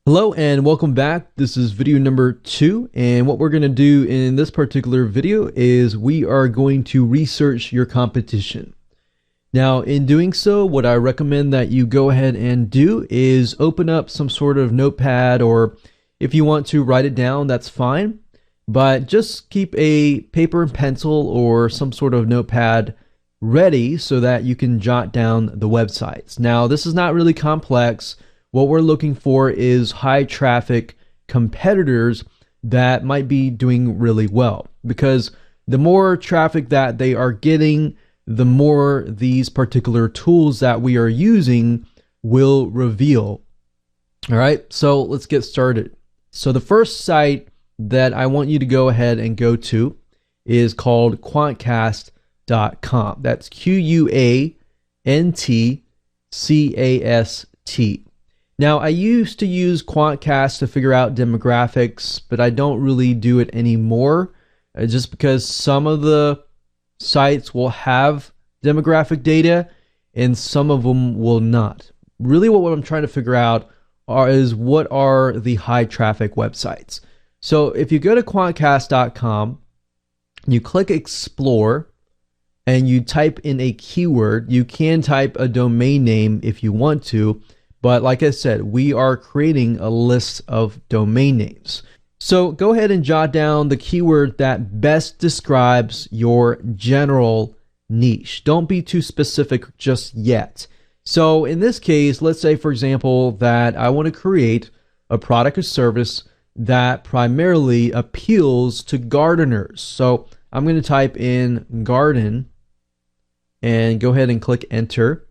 Hello and welcome back. This is video number 2, and what we're going to do in this particular video is we are going to research your competition. Now, in doing so, what I recommend that you go ahead and do is open up some sort of notepad, or if you want to write it down, that's fine. But just keep a paper and pencil or some sort of notepad ready so that you can jot down the websites. Now, this is not really complex. What we're looking for is high traffic competitors that might be doing really well, because the more traffic that they are getting, the more these particular tools that we are using will reveal. All right, so let's get started. So the first site that I want you to go ahead and go to is called Quantcast.com. That's QUANTCAST. Now, I used to use Quantcast to figure out demographics, but I don't really do it anymore, just because some of the sites will have demographic data and some of them will not. Really, what I'm trying to figure out is what are the high traffic websites. So if you go to Quantcast.com, you click Explore, and you type in a keyword. You can type a domain name if you want to, but like I said, we are creating a list of domain names. So go ahead and jot down the keyword that best describes your general niche. Don't be too specific just yet. So in this case, let's say, for example, that I want to create a product or service that primarily appeals to gardeners. So I'm going to type in garden and go ahead and click enter.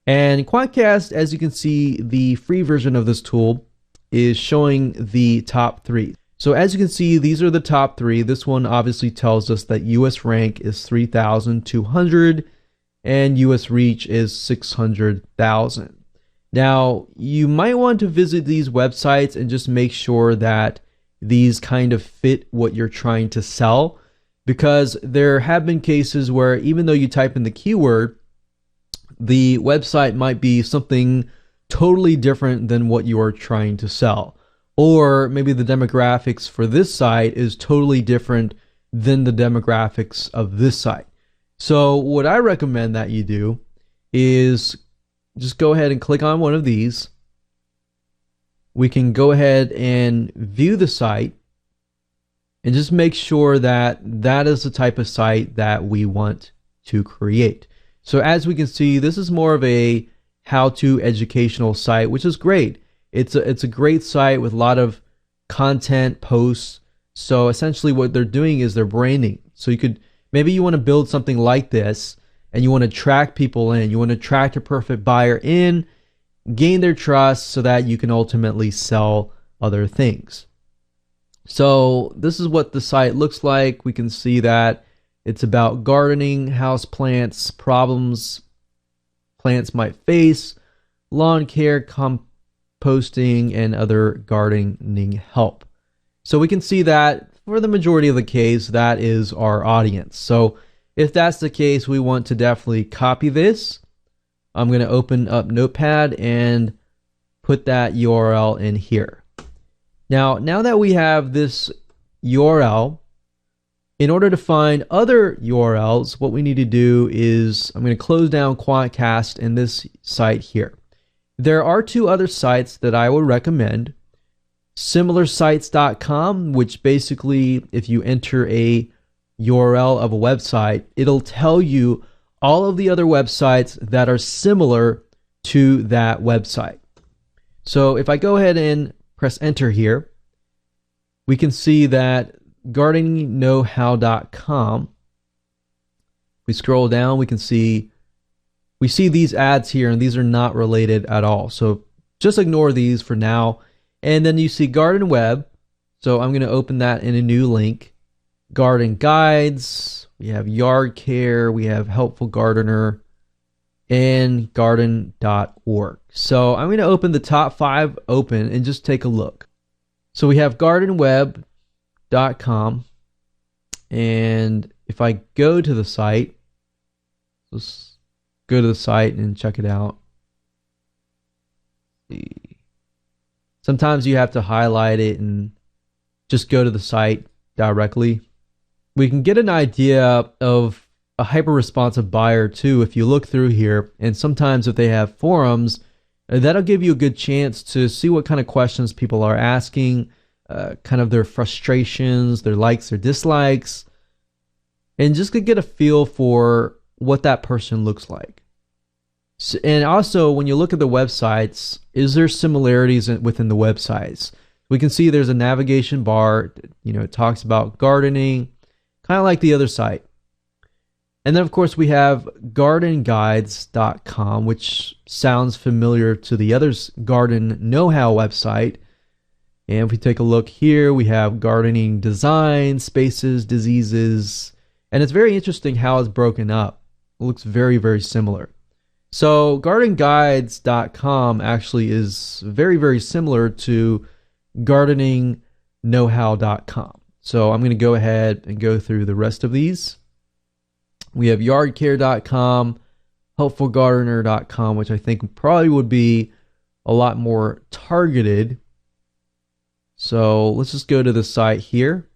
And Quantcast, as you can see, the free version of this tool is showing the top 3. So as you can see, these are the top 3. This one obviously tells us that US rank is 3,200 and US reach is 600,000. Now, you might want to visit these websites and just make sure that these kind of fit what you're trying to sell, because there have been cases where even though you type in the keyword, the website might be something totally different than what you are trying to sell. Or maybe the demographics for this site is totally different than the demographics of this site. So what I recommend that you do is just go ahead and click on one of these. We can go ahead and view the site and just make sure that that is the type of site that we want to create. So as we can see, this is more of a how-to educational site, which is great. It's a great site with a lot of content posts. So essentially what they're doing is they're branding. So maybe you want to build something like this and you want to attract people in. You want to attract a perfect buyer in, gain their trust so that you can ultimately sell other things. So this is what the site looks like. We can see that it's about gardening, house plants, problems plants might face, lawn care, composting, and other gardening help. So we can see that for the majority of the case, that is our audience. So if that's the case, we want to definitely copy this. I'm going to open up Notepad and put that URL in here. Now that we have this URL, in order to find other URLs, what we need to do is I'm going to close down Quantcast and this site here. There are 2 other sites that I would recommend. Similarsites.com, which basically, if you enter a URL of a website, it'll tell you all of the other websites that are similar to that website. So if I go ahead and press enter here, we can see that gardeningknowhow.com. We scroll down, we see these ads here, and these are not related at all. So just ignore these for now. And then you see Garden Web. So I'm going to open that in a new link. Garden guides, we have yard care, we have helpful gardener, and garden.org. So I'm going to open the top 5 open and just take a look. So we have gardenweb.com, and if I go to the site, let's go to the site and check it out. Sometimes you have to highlight it and just go to the site directly. We can get an idea of a hyper-responsive buyer too if you look through here, and sometimes if they have forums, that'll give you a good chance to see what kind of questions people are asking, kind of their frustrations, their likes or dislikes, and just to get a feel for what that person looks like. And also, when you look at the websites, is there similarities within the websites? We can see there's a navigation bar, it talks about gardening, kind of like the other site. And then, of course, we have gardenguides.com, which sounds familiar to the other garden know-how website. And if we take a look here, we have gardening design, spaces, diseases, and it's very interesting how it's broken up. It looks very, very similar. So gardenguides.com actually is very, very similar to gardeningknowhow.com. So I'm going to go ahead and go through the rest of these. We have yardcare.com, helpfulgardener.com, which I think probably would be a lot more targeted. So let's just go to the site here.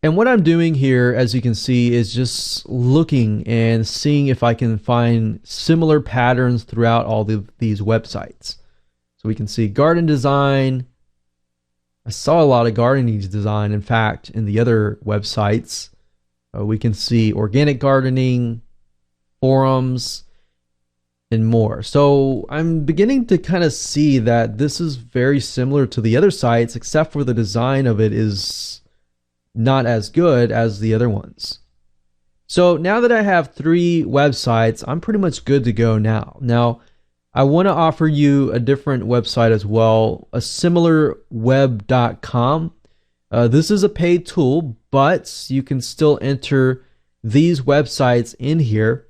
And what I'm doing here, as you can see, is just looking and seeing if I can find similar patterns throughout all these websites. So we can see garden design. I saw a lot of gardening design, in fact, in the other websites. We can see organic gardening, forums, and more. So I'm beginning to kind of see that this is very similar to the other sites, except for the design of it is not as good as the other ones. So now that I have 3 websites, I'm pretty much good to go now. Now, I want to offer you a different website as well, a similarweb.com. This is a paid tool, but you can still enter these websites in here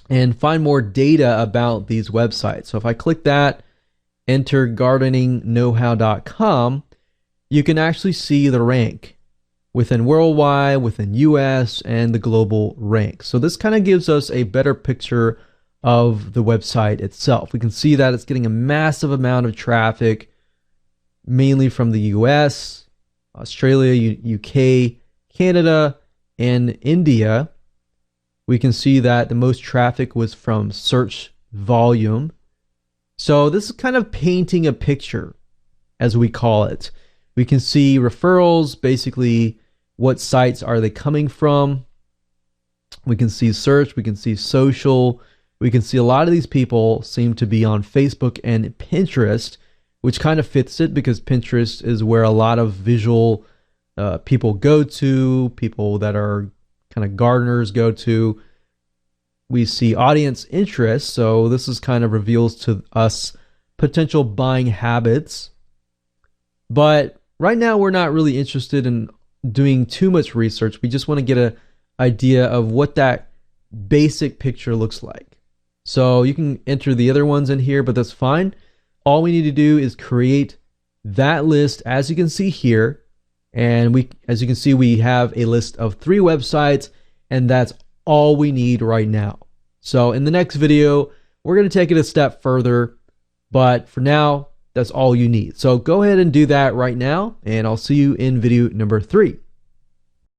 and find more data about these websites. So if I click that, enter gardeningknowhow.com, you can actually see the rank within worldwide, within US, and the global rank. So this kind of gives us a better picture of the website itself. We can see that it's getting a massive amount of traffic, mainly from the US, Australia, UK, Canada, and India. We can see that the most traffic was from search volume. So this is kind of painting a picture, as we call it. We can see referrals, basically what sites are they coming from. We can see search, we can see social. We can see a lot of these people seem to be on Facebook and Pinterest, which kind of fits it because Pinterest is where a lot of visual people go to, people that are kind of gardeners go to. We see audience interest, so this is kind of reveals to us potential buying habits. But right now we're not really interested in doing too much research. We just want to get an idea of what that basic picture looks like. So you can enter the other ones in here, but that's fine. All we need to do is create that list, as you can see here. And as you can see, we have a list of 3 websites, and that's all we need right now. So in the next video, we're going to take it a step further, but for now, that's all you need. So go ahead and do that right now, and I'll see you in video number 3.